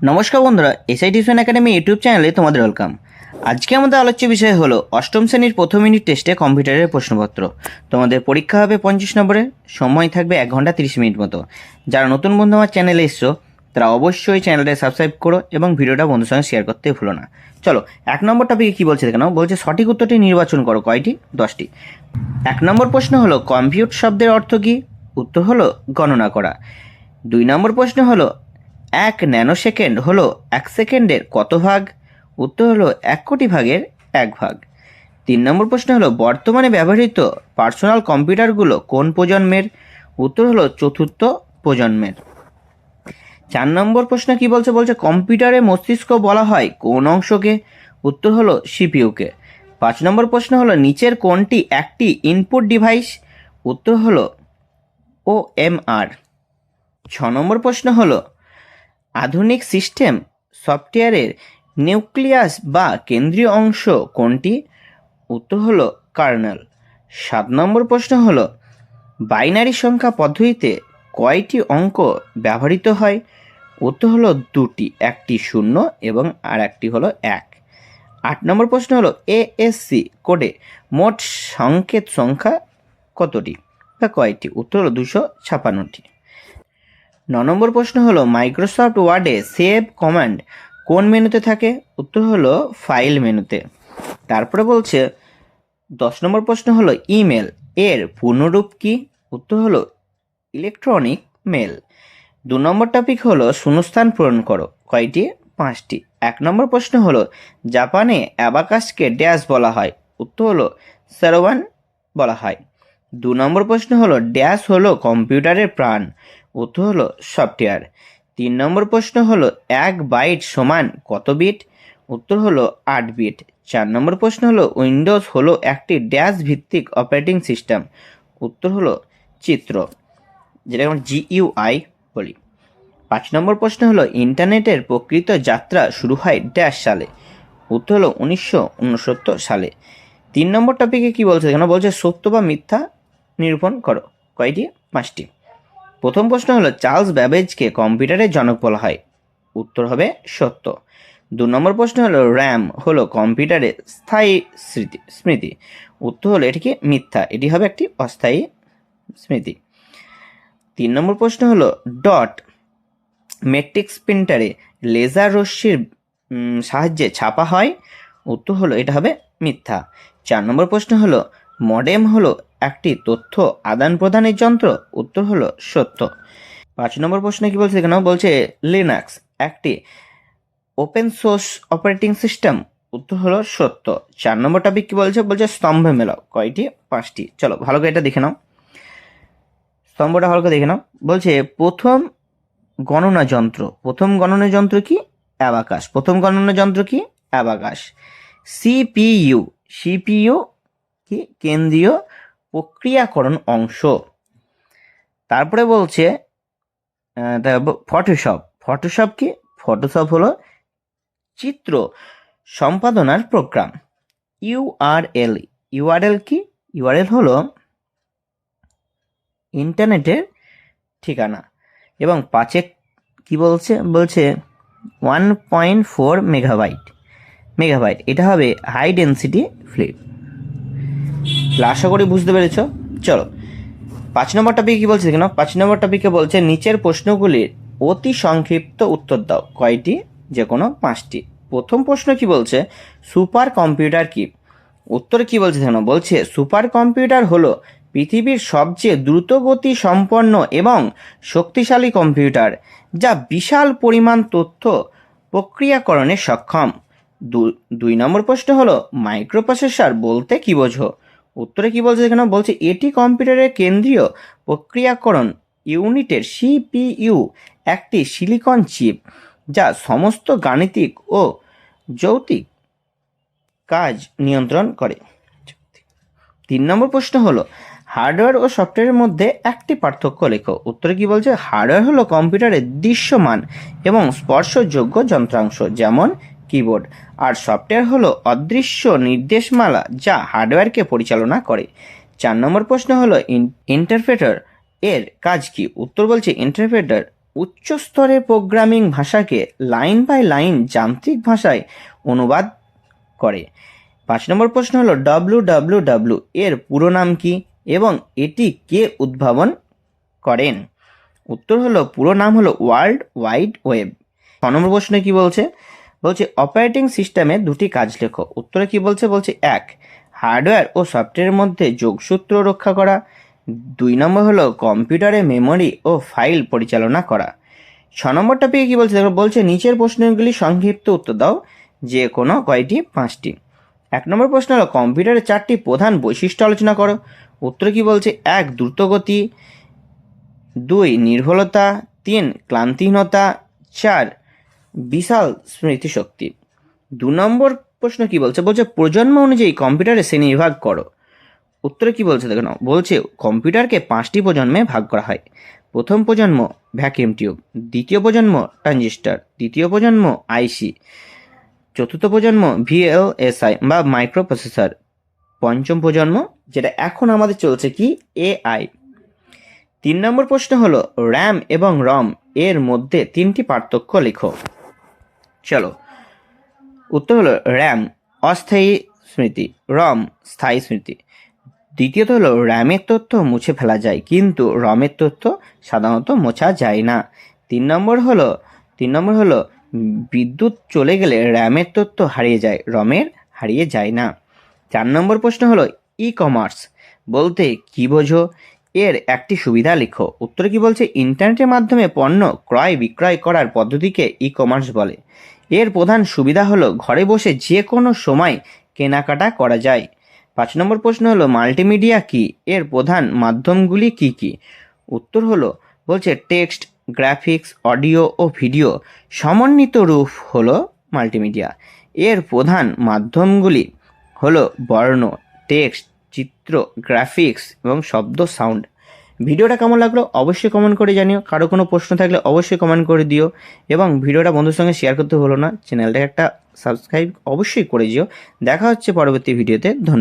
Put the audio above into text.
নমস্কার বন্ধুরা, SI tuition academy YouTube চ্যানেলে তোমাদের ওয়েলকাম। আজকে আমাদের আলোচ্য বিষয় হলো অষ্টম শ্রেণীর প্রথম ইউনিট টেস্টে কম্পিউটারের প্রশ্নপত্র। তোমাদের পরীক্ষা হবে 25 নম্বরে, সময় থাকবে 1 ঘন্টা 30 মিনিট মতো। যারা নতুন বন্ধু আমার চ্যানেলে এসছো তারা অবশ্যই চ্যানেলটা সাবস্ক্রাইব করো এবং ভিডিওটা বন্ধুর সঙ্গে শেয়ার করতে ভুলো না। চলো 1 নম্বর টপিকে কী বলছে দেখে নাও। বলছে সঠিক উত্তরটি নির্বাচন করো। কয়টি? 10টি। 1 নম্বর প্রশ্ন হলো কম্পিউট শব্দের অর্থ কী? উত্তর হলো গণনা করা। 2 নম্বর প্রশ্ন হলো 1 ন্যানোসেকেন্ড হলো 1 সেকেন্ডের কত ভাগ? উত্তর হলো 1 কোটি ভাগের 1 ভাগ। 3 নম্বর প্রশ্ন হলো বর্তমানে ব্যবহৃত পার্সোনাল কম্পিউটারগুলো কোন প্রজন্মের? উত্তর হলো 4র্থ প্রজন্মের। 4 নম্বর প্রশ্ন কি বলছে? বলছে কম্পিউটারের মস্তিষ্ক বলা হয় কোন অংশকে? উত্তর হলো সিপিইউকে। 5 নম্বর প্রশ্ন হলো নিচের কোনটি একটি ইনপুট ডিভাইস? উত্তর হলো ওএমআর। 6 নম্বর প্রশ্ন হলো আধুনিক সিস্টেম সফটওয়্যারের নিউক্লিয়াস বা কেন্দ্রীয় অংশ কোনটি? উত্তর হলো কার্নেল। 7 নম্বর প্রশ্ন হলো বাইনারি সংখ্যা পদ্ধতিতে কয়টি অঙ্ক ব্যবহৃত হয়? উত্তর হলো 2টি, একটি 0 এবং আর একটি হলো 1। 8 নম্বর প্রশ্ন হলো এএসসি কোডে মোট সংকেত সংখ্যা কতটি বা কয়টি? উত্তর হলো 256টি। 9 নম্বর প্রশ্ন হলো মাইক্রোসফট ওয়ার্ডে সেভ কমান্ড কোন মেনুতে থাকে? উত্তর হলো ফাইল মেনুতে। তারপরে বলছে 10 নম্বর প্রশ্ন হলো ইমেল এর পূর্ণরূপ কি? উত্তর হলো ইলেকট্রনিক মেল। 2 নম্বর টপিক হলো শূন্যস্থান পূরণ করো। কয়টি? 5টি। 1 নম্বর প্রশ্ন হলো জাপানে অ্যাবাকাসকে ড্যাশ বলা হয়? উত্তর হলো সারোয়ান বলা হয়। 2 নম্বর প্রশ্ন হলো ড্যাশ হলো কম্পিউটারের প্রাণ? উত্তর হলো সফটওয়্যার। 3 নম্বর প্রশ্ন হলো 1 বাইট সমান কত বিট? উত্তর হলো 8 বিট। 4 নম্বর প্রশ্ন হলো উইন্ডোজ হলো একটি ড্যাশ ভিত্তিক অপারেটিং সিস্টেম? উত্তর হলো চিত্র, যেটা আমরা জিইউআই বলি। 5 নম্বর প্রশ্ন হলো ইন্টারনেটের প্রকৃত যাত্রা শুরু হয় ড্যাশ সালে? উত্তর হলো 1969 সালে। 3 নম্বর টপিকে কি বলছে এখানে? বলছে সত্য বা মিথ্যা নিরূপণ করো। কয়টি? 5টি। প্রথম প্রশ্ন হলো চার্লস ব্যাবেজকে কম্পিউটারের জনক বলা হয়? উত্তর হবে সত্য। 2 নম্বর প্রশ্ন হলো র্যাম হলো কম্পিউটারের স্থায়ী স্মৃতি? উত্তর হলো এটি কি? মিথ্যা, এটি হবে একটি অস্থায়ী স্মৃতি। 3 নম্বর প্রশ্ন হলো ডট ম্যাট্রিক্স প্রিন্টারে লেজার রশ্মির সাহায্যে ছাপা হয়? উত্তর হলো এটা হবে মিথ্যা। 4 নম্বর প্রশ্ন হলো মডেম হলো একটি তথ্য আদান প্রদানের যন্ত্র? উত্তর হলো সত্য। 5 নম্বর প্রশ্ন কি বলছে এখানে? বলছে লিনাক্স একটি ওপেন সোর্স অপারেটিং সিস্টেম? উত্তর হলো সত্য। 4 নম্বর টপিক কি বলছে? বলছে স্তম্ভে মেলাও। কয়টি? 5টি। চলো ভালো করে এটা দেখে নাও, স্তম্ভটা ভালো করে দেখে নাও। বলছে প্রথম গণনা যন্ত্র কি? অ্যাবাকাস। প্রথম গণনা যন্ত্র কি? অ্যাবাকাস। সিপিইউ কি? কেন্দ্রীয় প্রক্রিয়াকরণ অংশ। তারপরে বলছে ফটোশপ কি? ফটোশপ হলো চিত্র সম্পাদনার প্রোগ্রাম। ইউআরএল কি? ইউআরএল হলো ইন্টারনেটের ঠিকানা। এবং 5 কি বলছে? বলছে 1.4 মেগাবাইট এটা হবে হাই ডেন্সিটি ফ্লিপ। আশা করি বুঝতে পেরেছ। চলো 5 নম্বর টপিকে কি বলছে কেন? 5 নম্বর টপিকে বলছে নিচের প্রশ্নগুলির অতি সংক্ষিপ্ত উত্তর দাও। কয়টি? যে কোনো 5টি। প্রথম প্রশ্ন কি বলছে? সুপার কম্পিউটার কি? উত্তর কি বলছে দেখো। বলছে সুপার কম্পিউটার হলো পৃথিবীর সবচেয়ে দ্রুতগতি সম্পন্ন এবং শক্তিশালী কম্পিউটার যা বিশাল পরিমাণ তথ্য প্রক্রিয়াকরণে সক্ষম। 2 নম্বর প্রশ্ন হলো মাইক্রোপ্রসেসর বলতে কি বোঝো? উত্তরে কি বলছে এখানে? বলছে এটি কম্পিউটারের কেন্দ্রীয় প্রক্রিয়াকরণ ইউনিটের সিপিইউ একটি সিলিকন চিপ যা সমস্ত গাণিতিক ও যৌক্তিক কাজ নিয়ন্ত্রণ করে। 3 নম্বর প্রশ্ন হলো হার্ডওয়্যার ও সফটওয়্যারের মধ্যে একটি পার্থক্য লেখো। উত্তরে কি বলছে? হার্ডওয়্যার হলো কম্পিউটারের দৃশ্যমান এবং স্পর্শযোগ্য যন্ত্রাংশ যেমন কিবোর্ড, আর সফটওয়্যার হলো অদৃশ্য নির্দেশমালা যা হার্ডওয়্যারকে পরিচালনা করে। 4 নম্বর প্রশ্ন হলো ইন্টারপ্রেটার এর কাজ কি? উত্তর বলছে ইন্টারপ্রেটার উচ্চ স্তরের প্রোগ্রামিং ভাষাকে লাইন বাই লাইন যান্ত্রিক ভাষায় অনুবাদ করে। 5 নম্বর প্রশ্ন হলো WWW এর পুরো নাম কি এবং এটি কে উদ্ভাবন করেন? উত্তর হলো পুরো নাম হলো ওয়ার্ল্ড ওয়াইড ওয়েব। 6 নম্বর প্রশ্নে কি বলছে? বলছে অপারেটিং সিস্টেমে দুটি কাজ লেখো। উত্তরে কি বলছে? বলছে 1, হার্ডওয়্যার ও সফটওয়্যারের মধ্যে যোগসূত্র রক্ষা করা। 2 নম্বর হলো কম্পিউটারে মেমোরি ও ফাইল পরিচালনা করা। 6 নম্বর টপিকে কি বলছে? দেখো বলছে নিচের প্রশ্নগুলি সংক্ষিপ্ত উত্তর দাও, যে কোনো কয়টি 5টি। 1 নম্বর প্রশ্ন হলো কম্পিউটারের 4টি প্রধান বৈশিষ্ট্য আলোচনা করো। উত্তরে কি বলছে? 1, দ্রুতগতি, 2, নির্ভুলতা, 3, ক্লান্তিহীনতা, 4, বিশাল স্মৃতিশক্তি। 2 নম্বর প্রশ্ন কি বলছে? বলছে প্রজন্ম অনুযায়ী কম্পিউটারে শ্রেণীবিভাগ করো। উত্তরে কি বলছে? দেখো না, বলছে কম্পিউটারকে 5টি প্রজন্মে ভাগ করা হয়। প্রথম প্রজন্ম ভ্যাকিউম টিউব, দ্বিতীয় প্রজন্ম ট্রানজিস্টার, তৃতীয় প্রজন্ম আইসি, চতুর্থ প্রজন্ম ভিএলএসআই বা মাইক্রো প্রসেসর, পঞ্চম প্রজন্ম যেটা এখন আমাদের চলছে কি এআই। 3 নম্বর প্রশ্ন হলো র্যাম এবং রম এর মধ্যে 3টি পার্থক্য লেখো। চলো, উত্তর হলো র্যাম অস্থায়ী স্মৃতি, রম স্থায়ী স্মৃতি। দ্বিতীয়ত হলো র্যামের তথ্য মুছে ফেলা যায় কিন্তু রমের তথ্য সাধারণত মোছা যায় না। 3 নম্বর হলো বিদ্যুৎ চলে গেলে র্যামের তথ্য হারিয়ে যায়, রমের হারিয়ে যায় না। 4 নম্বর প্রশ্ন হলো ই কমার্স বলতে কি বোঝো? এর একটি সুবিধা লেখো। উত্তরে কি বলছে? ইন্টারনেটের মাধ্যমে পণ্য ক্রয় বিক্রয় করার পদ্ধতিকে ই কমার্স বলে। এর প্রধান সুবিধা হলো ঘরে বসে যে কোনো সময় কেনাকাটা করা যায়। 5 নম্বর প্রশ্ন হলো মাল্টিমিডিয়া কি? এর প্রধান মাধ্যমগুলি কি কি? উত্তর হলো বলছে টেক্সট, গ্রাফিক্স, অডিও ও ভিডিও সমন্বিত রূপ হলো মাল্টিমিডিয়া। এর প্রধান মাধ্যমগুলি হলো বর্ণ, টেক্সট, চিত্র, গ্রাফিক্স এবং শব্দ, সাউন্ড। ভিডিওটা কেমন লাগলো অবশ্যই কমেন্ট করে জানিও। কারো কোনো প্রশ্ন থাকলে অবশ্যই কমেন্ট করে দিও এবং ভিডিওটা বন্ধুর সঙ্গে শেয়ার করতে ভুলো না। চ্যানেলটাকে একটা সাবস্ক্রাইব অবশ্যই করে দিও। দেখা হচ্ছে পরবর্তী ভিডিওতে। ধন্যবাদ।